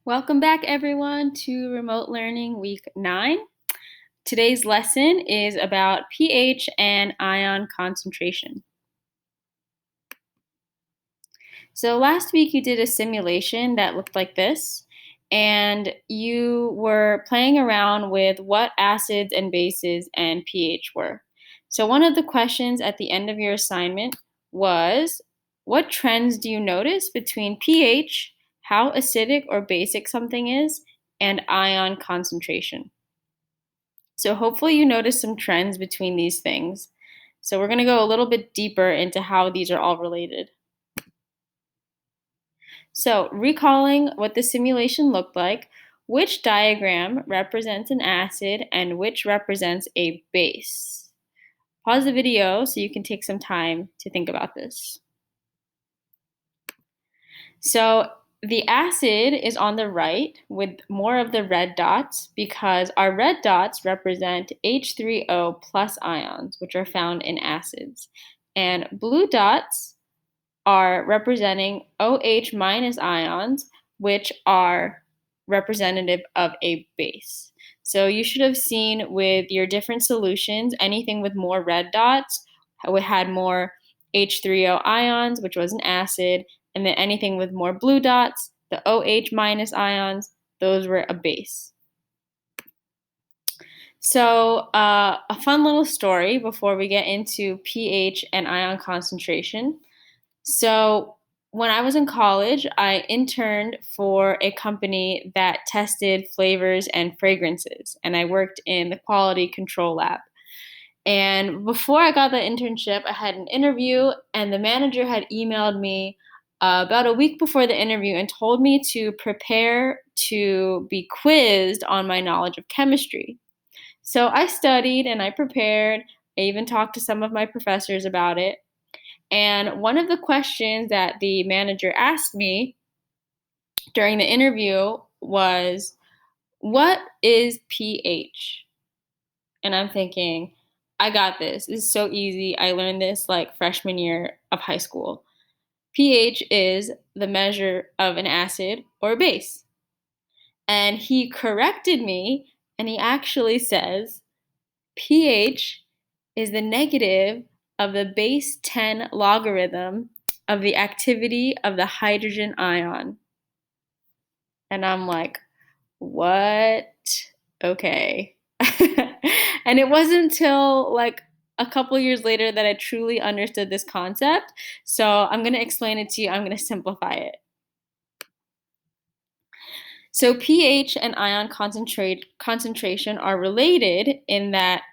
Welcome back, everyone, to Remote Learning Week 9. Today's lesson is about pH and ion concentration. So last week you did a simulation that looked like this, and you were playing around with what acids and bases and pH were. So one of the questions at the end of your assignment was, what trends do you notice between pH, how acidic or basic something is, and ion concentration? So hopefully you notice some trends between these things. So we're going to go a little bit deeper into how these are all related. So recalling what the simulation looked like, which diagram represents an acid and which represents a base? Pause the video so you can take some time to think about this. So the acid is on the right with more of the red dots because our red dots represent H3O plus ions, which are found in acids. And blue dots are representing OH minus ions, which are representative of a base. So you should have seen with your different solutions, anything with more red dots had more H3O ions, which was an acid, and then anything with more blue dots, the OH minus ions, those were a base. So a fun little story before we get into pH and ion concentration. So when I was in college, I interned for a company that tested flavors and fragrances, and I worked in the quality control lab. And before I got the internship, I had an interview, and the manager had emailed me about a week before the interview and told me to prepare to be quizzed on my knowledge of chemistry. So I studied and I prepared. I even talked to some of my professors about it. And one of the questions that the manager asked me during the interview was, what is pH? And I'm thinking, I got this. This is so easy. I learned this like freshman year of high school. pH is the measure of an acid or base. And he corrected me and he actually says pH is the negative of the base 10 logarithm of the activity of the hydrogen ion. And I'm like, what? Okay. And it wasn't until like a couple years later that I truly understood this concept. So I'm going to explain it to you. I'm going to simplify it. So pH and ion concentration are related in that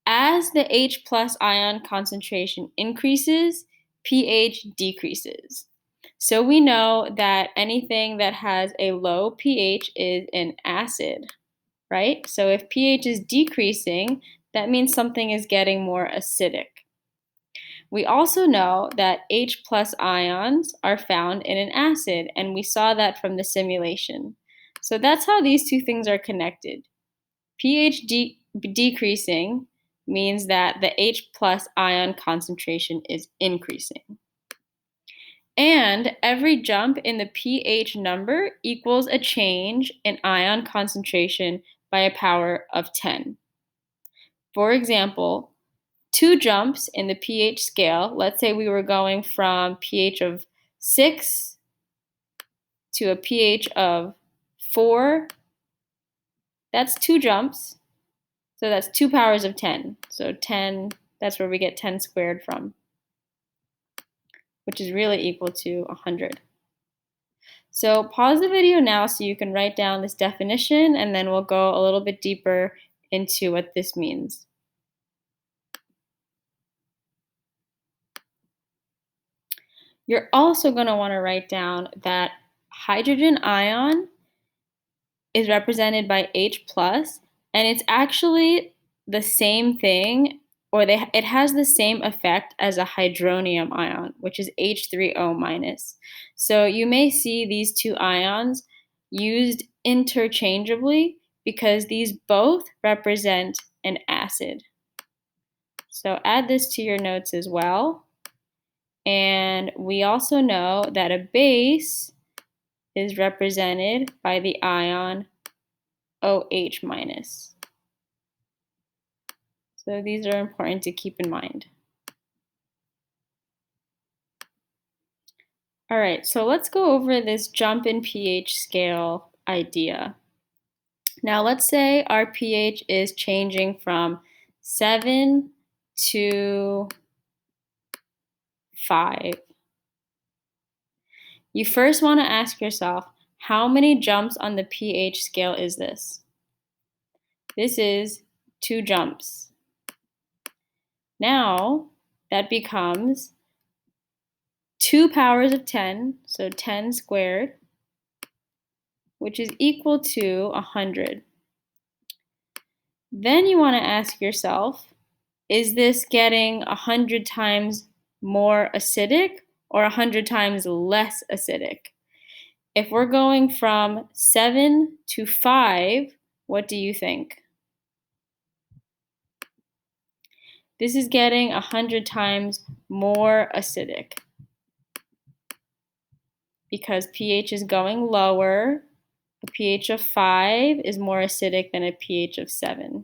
as the H plus ion concentration increases, pH decreases. So we know that anything that has a low pH is an acid, right? So if pH is decreasing, that means something is getting more acidic. We also know that H plus ions are found in an acid, and we saw that from the simulation. So that's how these two things are connected. pH decreasing means that the H plus ion concentration is increasing. And every jump in the pH number equals a change in ion concentration by a power of 10. For example, 2 jumps in the pH scale, let's say we were going from pH of 6 to a pH of 4, that's 2 jumps. So that's 2 powers of 10. So 10, that's where we get 10 squared from, which is really equal to 100. So pause the video now so you can write down this definition, and then we'll go a little bit deeper into what this means. You're also going to want to write down that hydrogen ion is represented by H plus, and it's actually the same thing, or it has the same effect as a hydronium ion, which is H3O minus. So you may see these two ions used interchangeably because these both represent an acid. So add this to your notes as well. And we also know that a base is represented by the ion OH minus. So these are important to keep in mind. All right, so let's go over this jump in pH scale idea. Now let's say our pH is changing from 7 to 5. You first want to ask yourself, how many jumps on the pH scale is this? This is 2 jumps. Now that becomes 2 powers of 10, so 10 squared, which is equal to 100. Then you want to ask yourself, is this getting 100 times more acidic or 100 times less acidic? If we're going from 7 to 5, what do you think? This is getting 100 times more acidic because pH is going lower. A pH of 5 is more acidic than a pH of 7.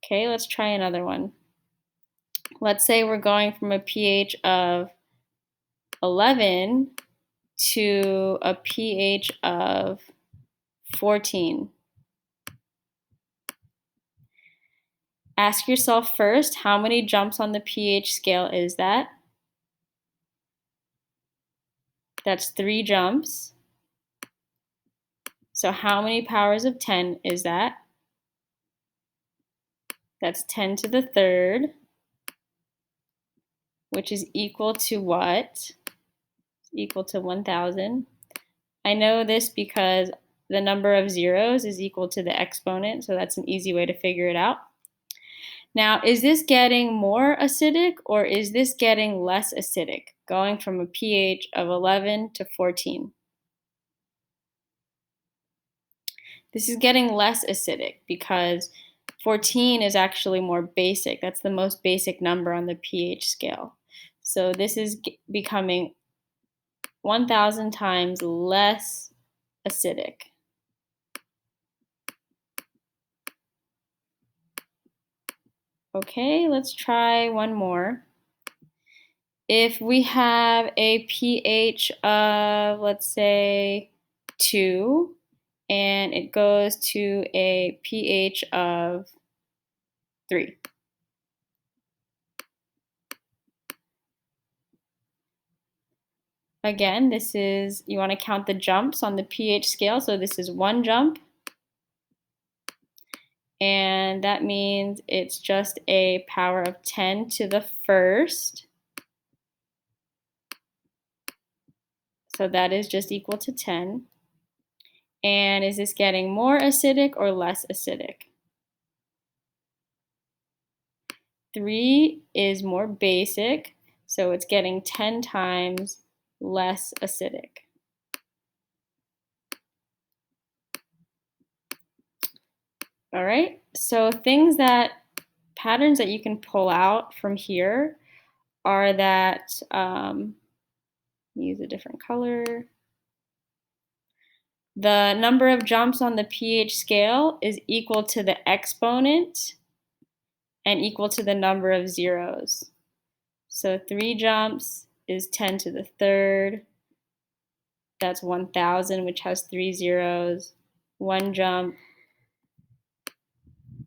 Okay, let's try another one. Let's say we're going from a pH of 11 to a pH of 14. Ask yourself first, how many jumps on the pH scale is that? That's 3 jumps. So how many powers of 10 is that? That's 10 to the third, which is equal to what? It's equal to 1,000. I know this because the number of zeros is equal to the exponent, so that's an easy way to figure it out. Now, is this getting more acidic or is this getting less acidic, going from a pH of 11 to 14? This is getting less acidic because 14 is actually more basic. That's the most basic number on the pH scale. So this is becoming 1,000 times less acidic. Okay, let's try one more. If we have a pH of, let's say, 2, and it goes to a pH of 3. Again, this is, you want to count the jumps on the pH scale. So this is 1 jump. And that means it's just a power of 10 to the first. So that is just equal to 10. And is this getting more acidic or less acidic? 3 is more basic, so it's getting 10 times less acidic. All right, so patterns that you can pull out from here are that, use a different color. The number of jumps on the pH scale is equal to the exponent and equal to the number of zeros. So 3 jumps is 10 to the third. That's 1,000, which has 3 zeros. 1 jump,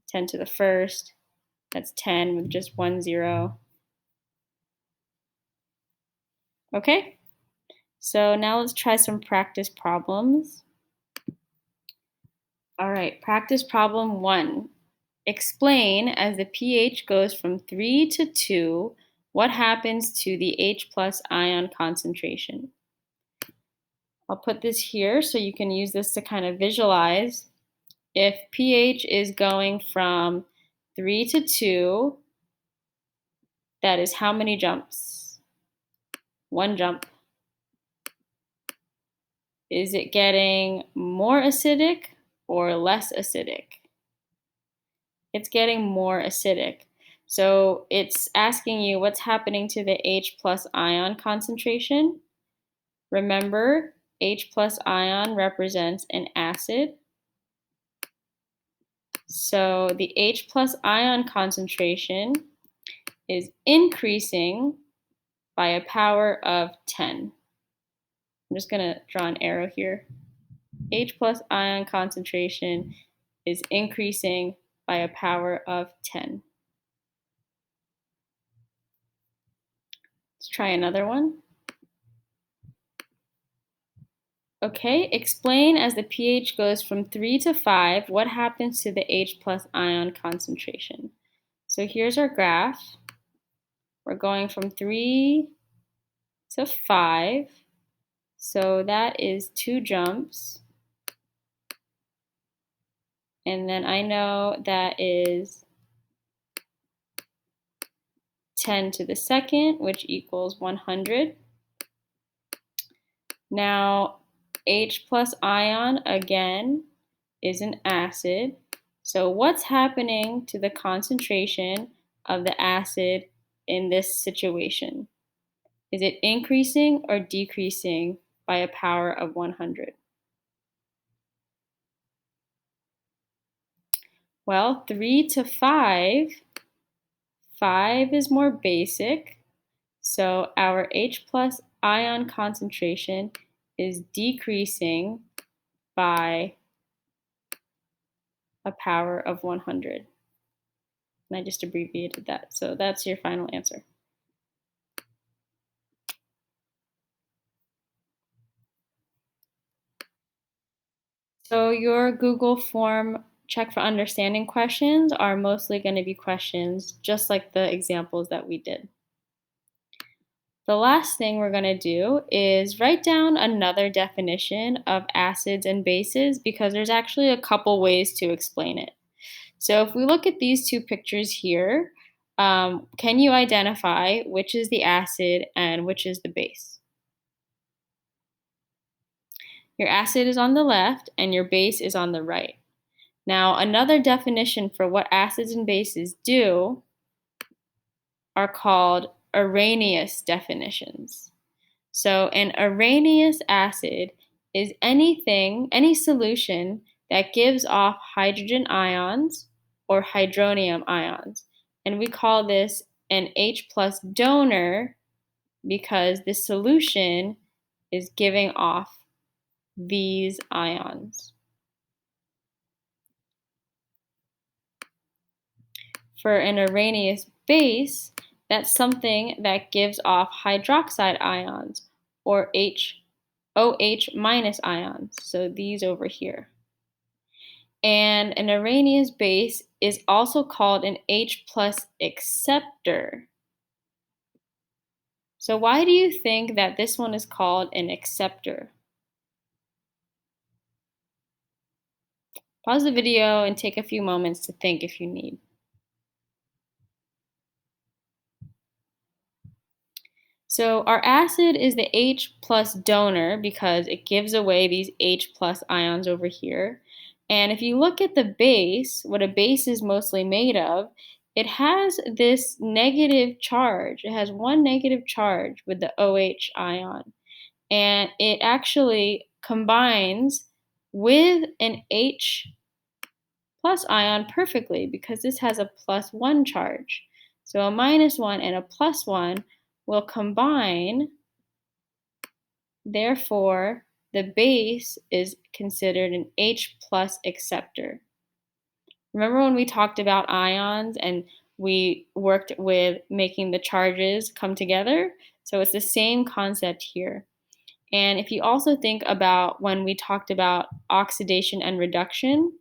10 to the first. That's 10 with just 1 zero. Okay, so now let's try some practice problems. All right, practice problem 1. Explain, as the pH goes from 3 to 2, what happens to the H plus ion concentration. I'll put this here so you can use this to kind of visualize. If pH is going from 3 to 2, that is how many jumps? 1 jump. Is it getting more acidic or less acidic? It's getting more acidic. So it's asking you what's happening to the H plus ion concentration. Remember, H plus ion represents an acid. So the H plus ion concentration is increasing by a power of 10. I'm just going to draw an arrow here. H plus ion concentration is increasing by a power of 10. Let's try another one. Okay, explain as the pH goes from 3 to 5, what happens to the H plus ion concentration? So here's our graph. We're going from 3 to 5. So that is 2 jumps. And then I know that is 10 to the second, which equals 100. Now, H plus ion, again, is an acid. So what's happening to the concentration of the acid in this situation? Is it increasing or decreasing by a power of 100? Well, 3 to 5, 5 is more basic. So our H plus ion concentration is decreasing by a power of 100. And I just abbreviated that. So that's your final answer. So your Google form check for understanding questions are mostly going to be questions just like the examples that we did. The last thing we're going to do is write down another definition of acids and bases because there's actually a couple ways to explain it. So if we look at these two pictures here, can you identify which is the acid and which is the base? Your acid is on the left and your base is on the right. Now, another definition for what acids and bases do are called Arrhenius definitions. So an Arrhenius acid is any solution that gives off hydrogen ions or hydronium ions. And we call this an H plus donor because the solution is giving off these ions. For an Arrhenius base, that's something that gives off hydroxide ions or OH minus ions. So these over here. And an Arrhenius base is also called an H plus acceptor. So why do you think that this one is called an acceptor? Pause the video and take a few moments to think if you need. So our acid is the H plus donor because it gives away these H plus ions over here. And if you look at the base, what a base is mostly made of, it has this negative charge. It has one negative charge with the OH ion. And it actually combines with an H plus ion perfectly because this has a +1 charge. So a -1 and a +1 will combine. Therefore, the base is considered an H plus acceptor. Remember when we talked about ions and we worked with making the charges come together? So it's the same concept here. And if you also think about when we talked about oxidation and reduction,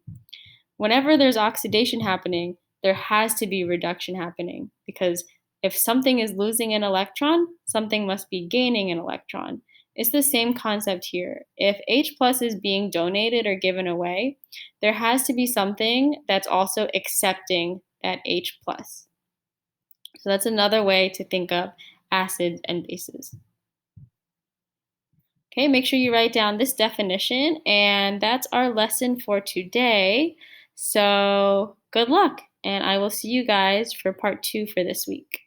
whenever there's oxidation happening, there has to be reduction happening because if something is losing an electron, something must be gaining an electron. It's the same concept here. If H plus is being donated or given away, there has to be something that's also accepting that H plus. So that's another way to think of acids and bases. Okay, make sure you write down this definition, and that's our lesson for today. So good luck. and I will see you guys for part 2 for this week.